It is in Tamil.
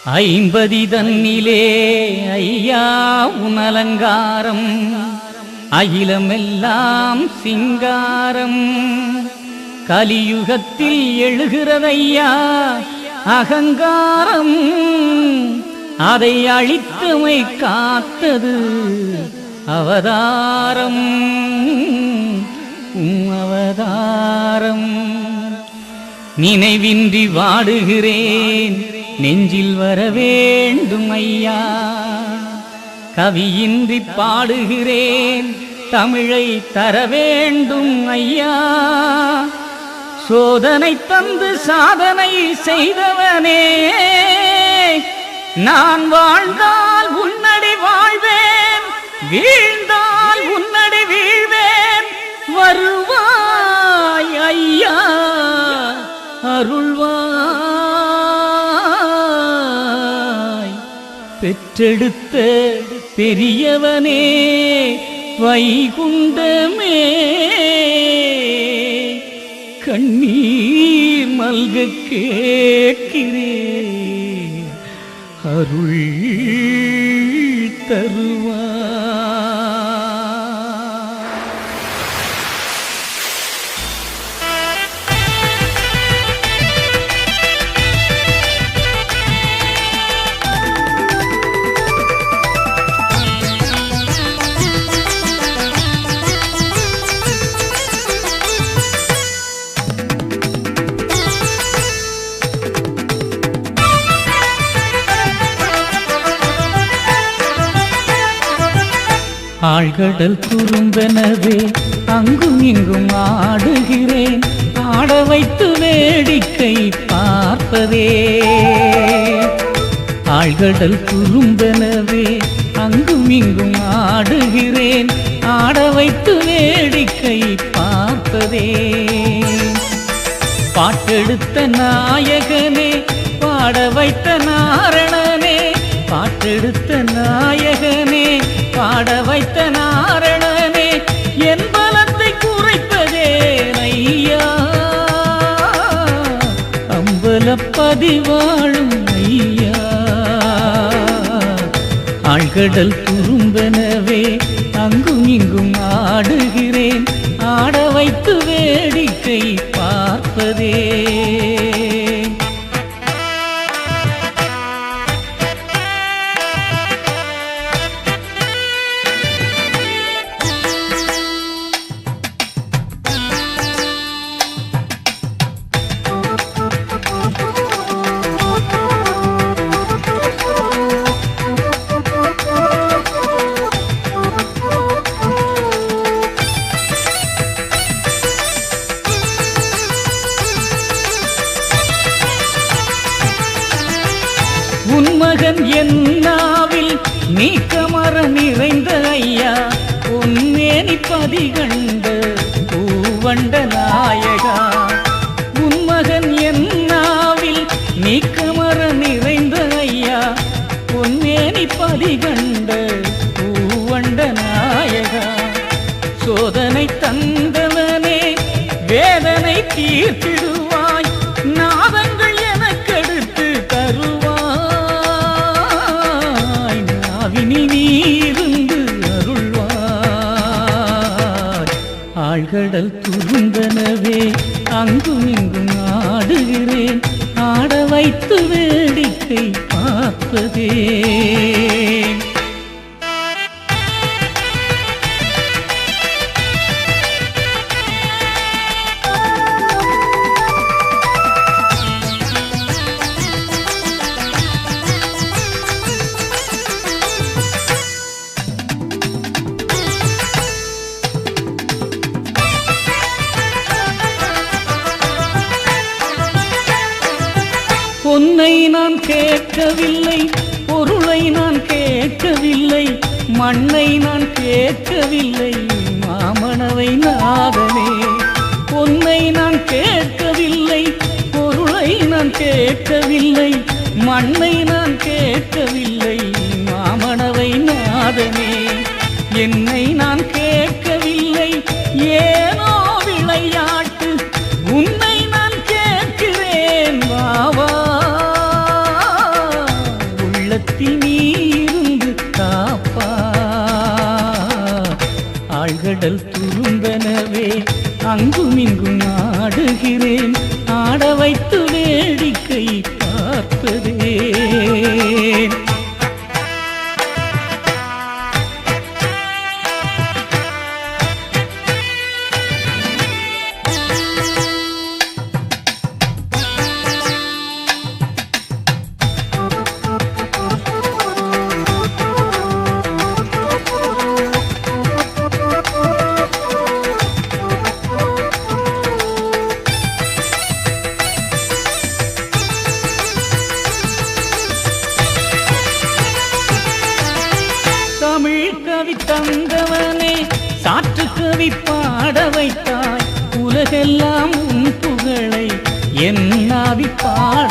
ஐம்பதி தன்னிலே ஐயா உனலங்காரம் அகிலமெல்லாம் சிங்காரம் கலியுகத்தில் எழுகிறதையா அகங்காரம் அதை அழித்தமை காத்தது அவதாரம் அவதாரம் நினைவின்றி வாடுகிறேன் நெஞ்சில் வர வேண்டும் ஐயா கவியின்றி பாடுகிறேன் தமிழை தர வேண்டும் ஐயா சோதனை தந்து சாதனை செய்தவனே நான் வாழ்ந்தால் உன்னடி வாழ்வேன் வீழ்ந்தால் உன்னடி வீழ்வேன் வருவாய் ஐயா அருள்வாய் பெற்றெடுத்த பெரியவனே வைகுண்டமே கண்ணீர் மல்க கேட்கிறேன் அருள் தருவாய். ஆழ்கடல் குறும்பெனவே அங்கும் இங்கும் ஆடுகிறேன் ஆட வைத்து வேடிக்கை பார்ப்பதே ஆழ்கடல் குறும்பெனவே அங்கும் இங்கும் ஆடுகிறேன் ஆட வைத்து வேடிக்கை பார்ப்பதே பாட்டெடுத்த நாயகனே பாட வைத்த நாரணனே பாட்டெடுத்த நாயகனே பாட வைத்த நாரணனே என் பலத்தை குறைப்பதே ஐயா அம்பலப்பதிவாழும் ஐயா ஆழ்கடல் குறும்பெனவே அங்கும் இங்கும் ஆடுகிறேன் ஆட வைத்து வேடிக்கை பார்ப்பதே உன்மகன் என்னாவில் நீக்கமர நிறைந்த ஐயா உன்னேனி பதிகண்ட பூவண்ட நாயகா உன்மகன் என்னாவில் நீக்கமர நிறைந்த ஐயா உன்னேனி பதிகண்ட பூவண்ட நாயகா சோதனை தந்தவனே வேதனை தீர்த்திடுவாய் நாதங்கள் எனக்கெடுத்து தருவாய் நீருந்து அருள்வாய் ஆழ்கடல் துருந்தனவே அங்கும் இங்கும் ஆடுகிறேன் ஆட வைத்து வேடிக்கை பார்ப்பதே பொன்னை நான் கேட்கவில்லை பொருளை நான் கேட்கவில்லை மண்ணை நான் கேட்கவில்லை மாமணவை நாதனே பொன்னை நான் கேட்கவில்லை பொருளை நான் கேட்கவில்லை மண்ணை நான் கேட்கவில்லை மாமணவை நாதனே என்னை நான் கேட்கவில்லை ஏனோ விளையாட்டு உன்னை நான் கேட்கிறேன் வாவா அங்கும் இங்கும் ஆடுகிறேன், ஆட வைத்து வேடிக்கை பார்ப்பதே. தமிழ் கவி தந்தவனே, சாற்று கவி பாட வைத்தாய், உலகெல்லாம் உன் புகழை என் நாவி பாட